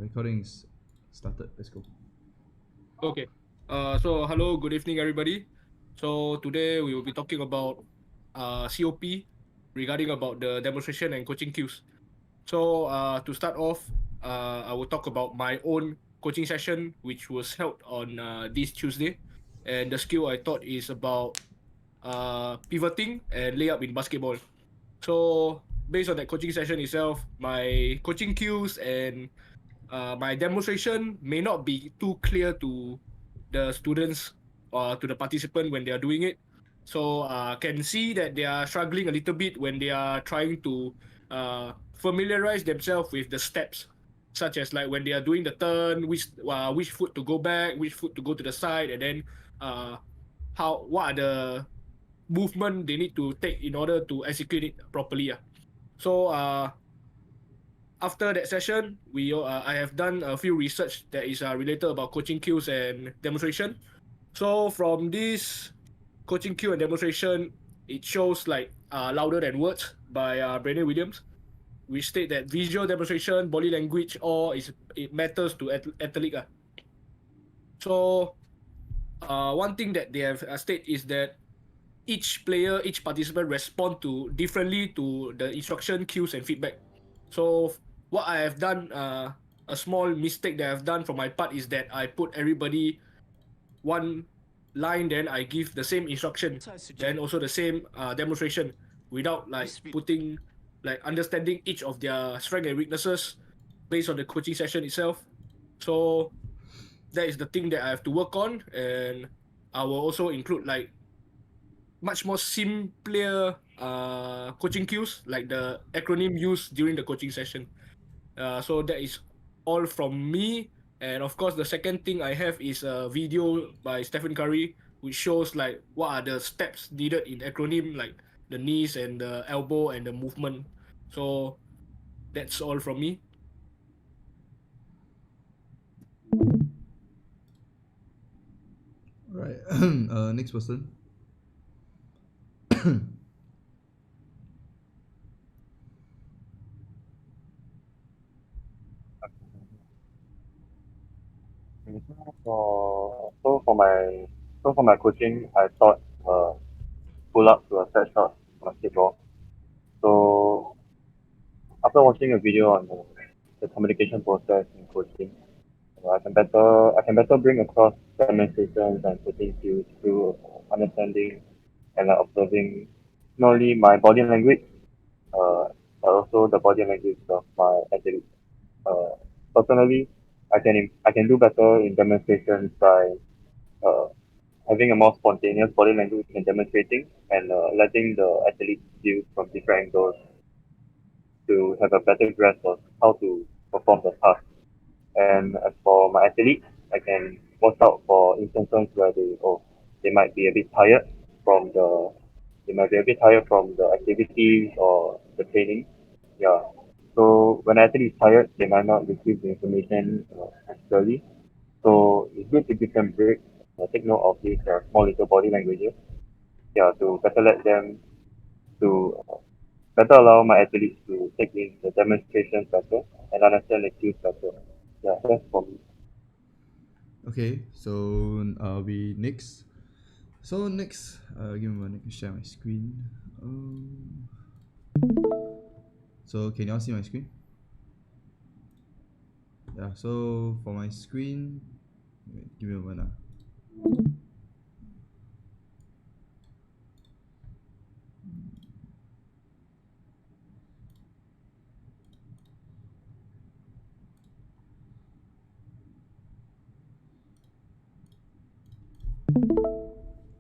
recording is started. Let's go. Okay. So hello, good evening, everybody. So today we will be talking about COP regarding about the demonstration and coaching queues. So to start off, I will talk about my own coaching session, which was held on this Tuesday, and the skill I taught is about pivoting and layup in basketball. So based on that coaching session itself, my coaching cues and my demonstration may not be too clear to the students or to the participant when they are doing it. So can see that they are struggling a little bit when they are trying to familiarize themselves with the steps, such as like when they are doing the turn, which foot to go back, which foot to go to the side, and then uh, what are the movement they need to take in order to execute it properly. So after that session, I have done a few research that is related about coaching cues and demonstration. So from this coaching cue and demonstration, it shows like louder than words by Brandon Williams, which state that visual demonstration, body language, all it matters to athlete. So one thing that they have state is that each player, each participant respond to differently to the instruction, cues, and feedback. So what I have done, a small mistake that I've done from my part is that I put everybody one line, then I give the same instruction, then also the same demonstration, without like putting like understanding each of their strength and weaknesses based on the coaching session itself. So that is the thing that I have to work on, and I will also include like much more simpler coaching cues, like the acronym used during the coaching session. So that is all from me. And of course, the second thing I have is a video by Stephen Curry, which shows like what are the steps needed in acronym, like the knees and the elbow and the movement. So that's all from me. Right. Next person. So for my coaching, I taught pull up to a set shot basketball. So after watching a video on the communication process in coaching, I can better bring across demonstrations and coaching skills through understanding and observing not only my body language, uh, but also the body language of my athletes. Uh, Personally, I can do better in demonstrations by uh, having a more spontaneous body language and demonstrating and letting the athletes view from different angles to have a better grasp of how to perform the task. And as for my athletes, I can watch out for instances where they might be a bit tired from the they might be a bit tired from the activities or the training. Yeah. So when an athlete is tired, they might not receive the information as clearly. So it's good to give them break, take note of these small little body languages, yeah, to better let them to better allow my athletes to take in the demonstrations better and understand the cues better. Yeah, that's for me. Okay. So we next. So next, give me a minute to share my screen. Um, so can y'all see my screen? Yeah. So for my screen, wait, give me a minute.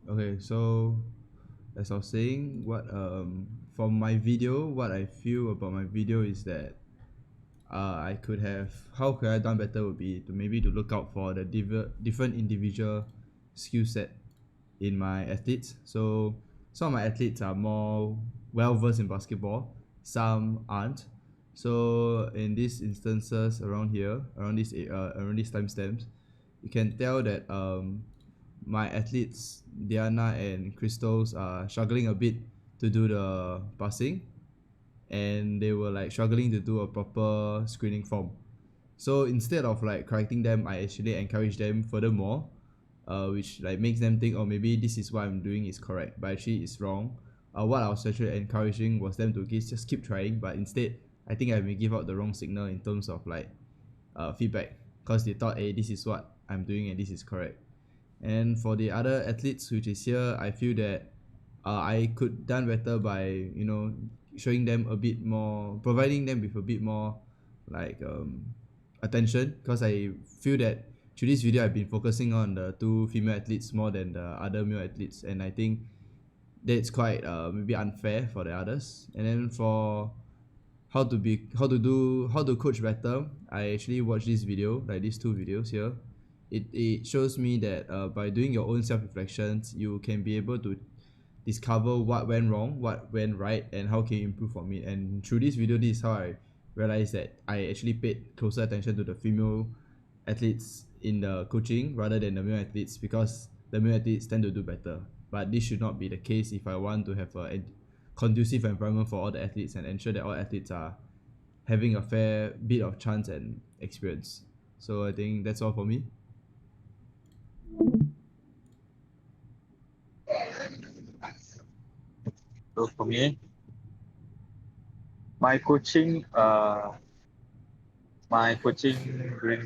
Okay. So as I was saying, what from my video, what I feel about my video is that I could have how could I done better would be to maybe to look out for the different individual skill set in my athletes. So some of my athletes are more well versed in basketball, some aren't. So in these instances around here, around these timestamps, you can tell that my athletes Diana and Crystals are struggling a bit to do the passing, and they were like struggling to do a proper screening form. So instead of like correcting them, I actually encourage them furthermore, which like makes them think, oh, maybe this is what I'm doing is correct, but actually it's wrong. What I was actually encouraging was them to just keep trying, but instead I think I may give out the wrong signal in terms of like feedback, because they thought, hey, this is what I'm doing and this is correct. And for the other athletes which is here, I feel that I could done better by, showing them a bit more, providing them with a bit more like attention, because I feel that through this video I've been focusing on the two female athletes more than the other male athletes, and I think that's quite maybe unfair for the others. And then for how to coach better, I actually watched this video, like these two videos here. It shows me that by doing your own self-reflections, you can be able to discover what went wrong, what went right, and how can you improve from it. And through this video, this is how I realized that I actually paid closer attention to the female athletes in the coaching rather than the male athletes, because the male athletes tend to do better. But this should not be the case if I want to have a conducive environment for all the athletes and ensure that all athletes are having a fair bit of chance and experience. So I think that's all for me. So for me, my coaching, during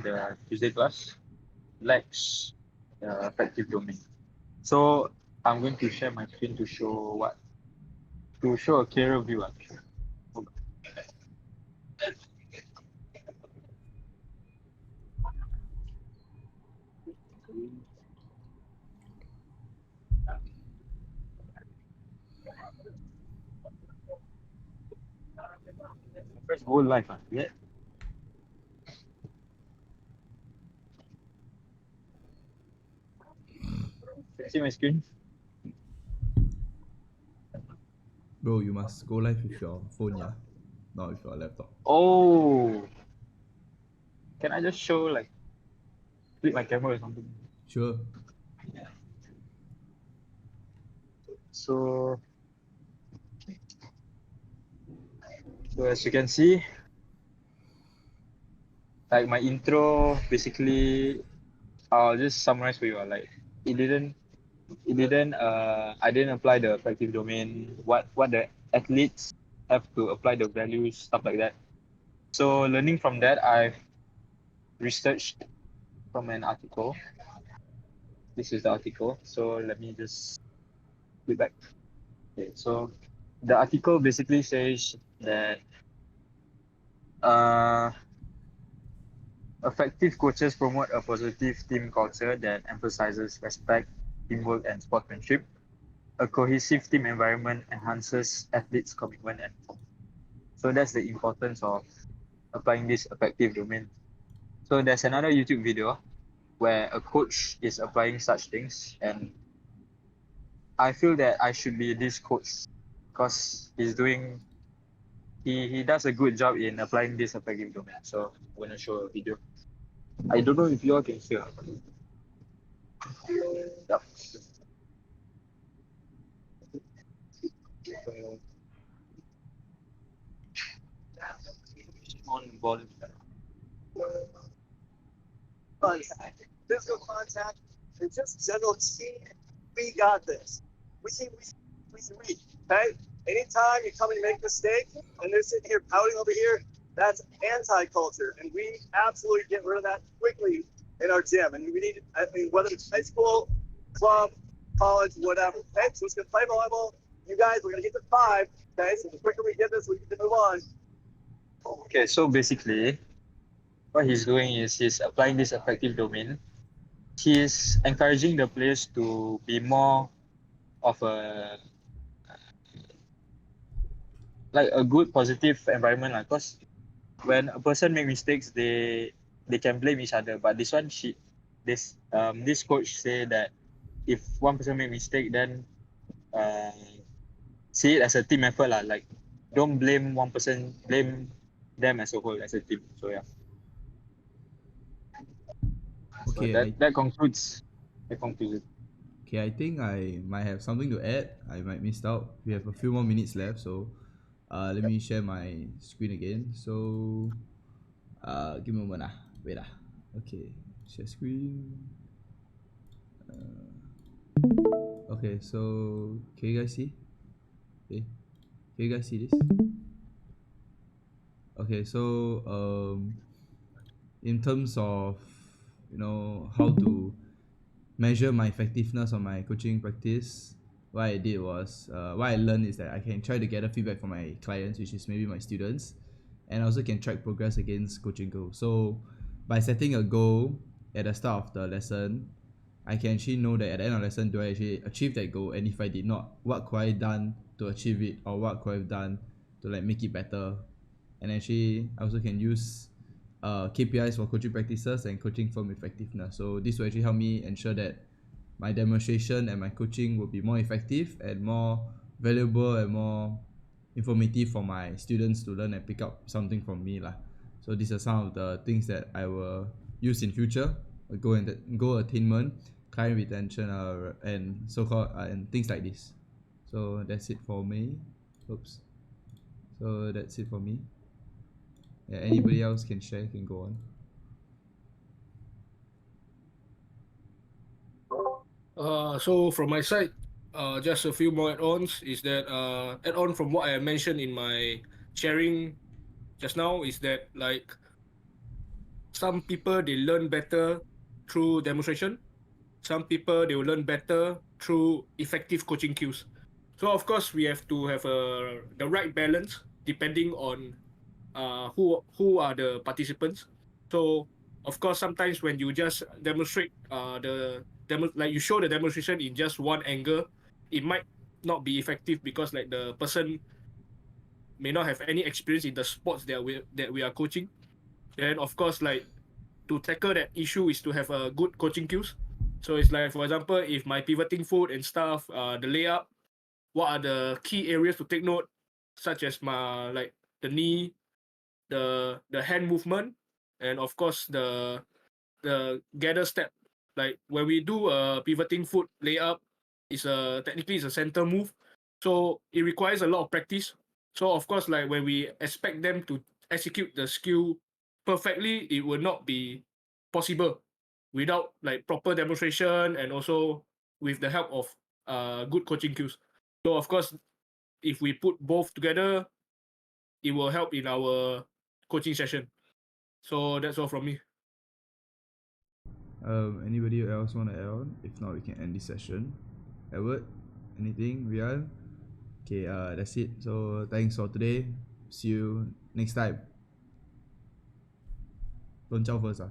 the Tuesday class lacks the effective domain. So I'm going to share my screen to show a clearer view. First whole life, yeah. See my screen? Bro, you must go live with your phone, yeah? Not with your laptop. Oh, can I just show flip my camera or something? Sure. So as you can see, like my intro, basically, I'll just summarize for you. It didn't I didn't apply the effective domain, what the athletes have to apply the values, stuff like that. So learning from that, I've researched from an article. This is the article. So let me just flip back. Okay, so the article basically says that effective coaches promote a positive team culture that emphasizes respect, teamwork, and sportsmanship. A cohesive team environment enhances athletes' commitment and performance. So that's the importance of applying this effective domain. So there's another YouTube video where a coach is applying such things, and I feel that I should be this coach because he does a good job in applying this effective domain. So I'm gonna show a video. I don't know if you all can hear. Yep. On volume. Contact, physical contact, and just general team. We got this. We. Okay. Anytime you come and make a mistake, and they're sitting here pouting over here, that's anti-culture, and we absolutely get rid of that quickly in our gym. And we need, whether it's high school, club, college, whatever. Okay. So let's get play volleyball. You guys, we're gonna get to 5. Okay. So the quicker we get this, we can move on. Okay, so basically, what he's doing is he's applying this effective domain. He's encouraging the players to be more of a good positive environment, because when a person make mistakes, they can blame each other. But this coach say that if one person make mistake, then see it as a team effort, like don't blame one person, blame them as a whole, as a team. So yeah. Okay, So that concludes the conclusion. okay, I think I might have something to add. I might missed out. We have a few more minutes left, so let me share my screen again. So give me a moment. Wait ah. Okay. Share screen. Okay, so can you guys see? Okay. Can you guys see this? Okay, so in terms of how to measure my effectiveness on my coaching practice, what I did was what I learned is that I can try to gather feedback from my clients, which is maybe my students, and also can track progress against coaching goals. So by setting a goal at the start of the lesson, I can actually know that at the end of the lesson, do I actually achieve that goal, and if I did not, what could I have done to achieve it, or what could I have done to like make it better. And actually I also can use KPIs for coaching practices and coaching firm effectiveness. So this will actually help me ensure that my demonstration and my coaching will be more effective and more valuable and more informative for my students to learn and pick up something from me lah. So these are some of the things that I will use in future: goal attainment, client retention, and so-called and things like this. So that's it for me. Oops. So that's it for me. Yeah, anybody else can share, can go on. So from my side, just a few more add-ons is that add-on from what I mentioned in my sharing just now is that like some people they learn better through demonstration. Some people they will learn better through effective coaching cues. So of course we have to have the right balance depending on who are the participants. So of course sometimes when you just demonstrate like you show the demonstration in just one angle, it might not be effective because like the person may not have any experience in the sports that we are coaching. Then of course like to tackle that issue is to have a good coaching cues. So it's like for example, if my pivoting foot and stuff, the layup, what are the key areas to take note, such as my like the knee, the hand movement, and of course the gather step. Like when we do a pivoting foot layup, technically it's a center move, so it requires a lot of practice. So of course, like when we expect them to execute the skill perfectly, it will not be possible without like proper demonstration and also with the help of good coaching cues. So of course, if we put both together, it will help in our coaching session. So that's all from me. Anybody else want to add on? If not, we can end this session. Edward, anything? Rian? Okay, that's it. So thanks for today. See you next time. Don't chow first.